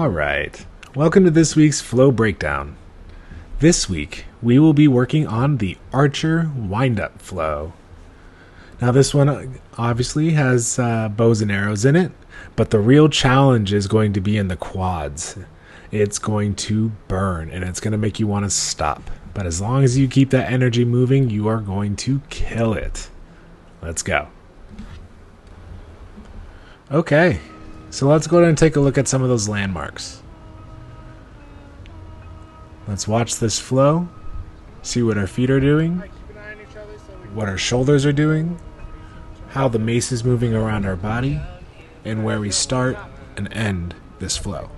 Alright, welcome to this week's flow breakdown. This week, we will be working on the Archer Windup flow. Now this one obviously has bows and arrows in it, but the real challenge is going to be in the quads. It's going to burn, and it's going to make you want to stop. But as long as you keep that energy moving, you are going to kill it. Let's go. Okay. So let's go ahead and take a look at some of those landmarks. Let's watch this flow, see what our feet are doing, what our shoulders are doing, how the mace is moving around our body, and where we start and end this flow.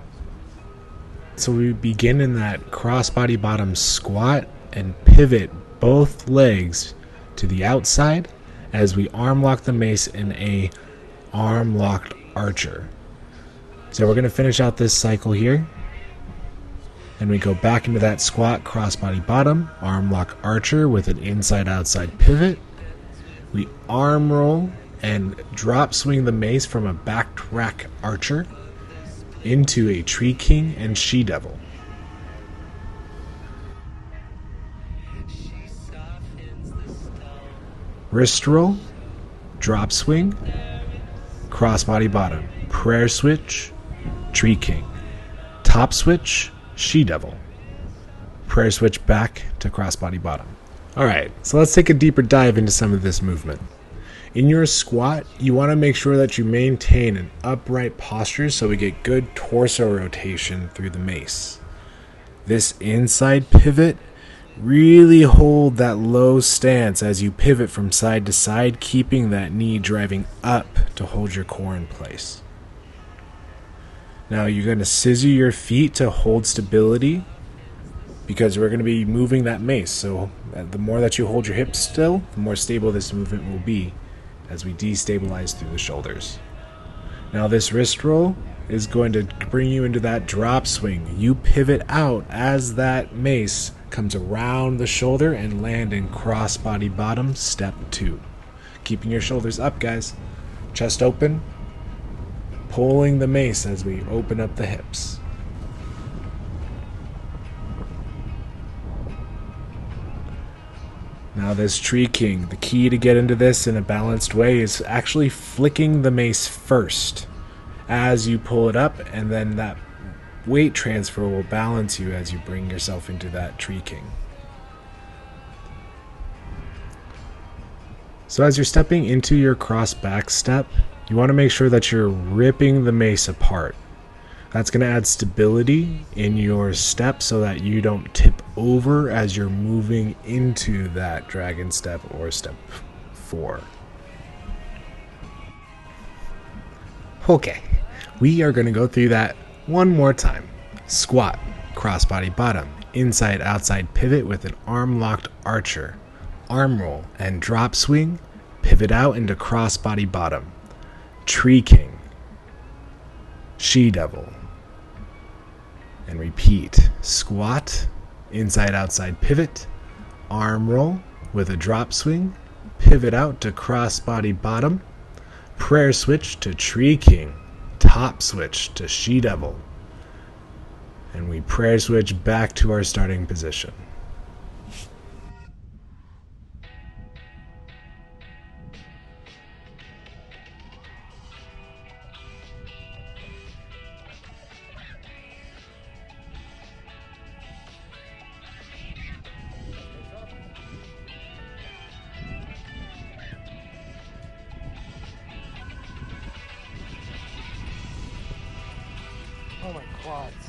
So we begin in that cross-body bottom squat and pivot both legs to the outside as we arm lock the mace in a arm-locked archer. So we're going to finish out this cycle here. And we go back into that squat, cross-body bottom, arm lock archer with an inside-outside pivot. We arm roll and drop swing the mace from a back rack archer into a tree king and she devil. Wrist roll, drop swing, cross-body bottom, prayer switch, tree king, top switch, she devil, prayer switch back to crossbody bottom. Alright, so let's take a deeper dive into some of this movement. In your squat, you want to make sure that you maintain an upright posture so we get good torso rotation through the mace. This inside pivot, really hold that low stance as you pivot from side to side, keeping that knee driving up to hold your core in place. Now you're going to scissor your feet to hold stability because we're going to be moving that mace. So the more that you hold your hips still, the more stable this movement will be as we destabilize through the shoulders. Now this wrist roll is going to bring you into that drop swing. You pivot out as that mace comes around the shoulder and land in cross-body bottom, step 2. Keeping your shoulders up, guys. Chest open. Pulling the mace as we open up the hips. Now this tree king, the key to get into this in a balanced way is actually flicking the mace first as you pull it up, and then that weight transfer will balance you as you bring yourself into that tree king. So as you're stepping into your cross back step, you want to make sure that you're ripping the mace apart. That's going to add stability in your step so that you don't tip over as you're moving into that dragon step or step 4. Okay, we are going to go through that one more time. Squat, crossbody bottom, inside outside pivot with an arm locked archer, arm roll and drop swing, pivot out into crossbody bottom. Tree king, she devil, and repeat. Squat, inside outside pivot, arm roll with a drop swing, pivot out to crossbody bottom, prayer switch to tree king, top switch to she devil, and we prayer switch back to our starting position. Oh my quads.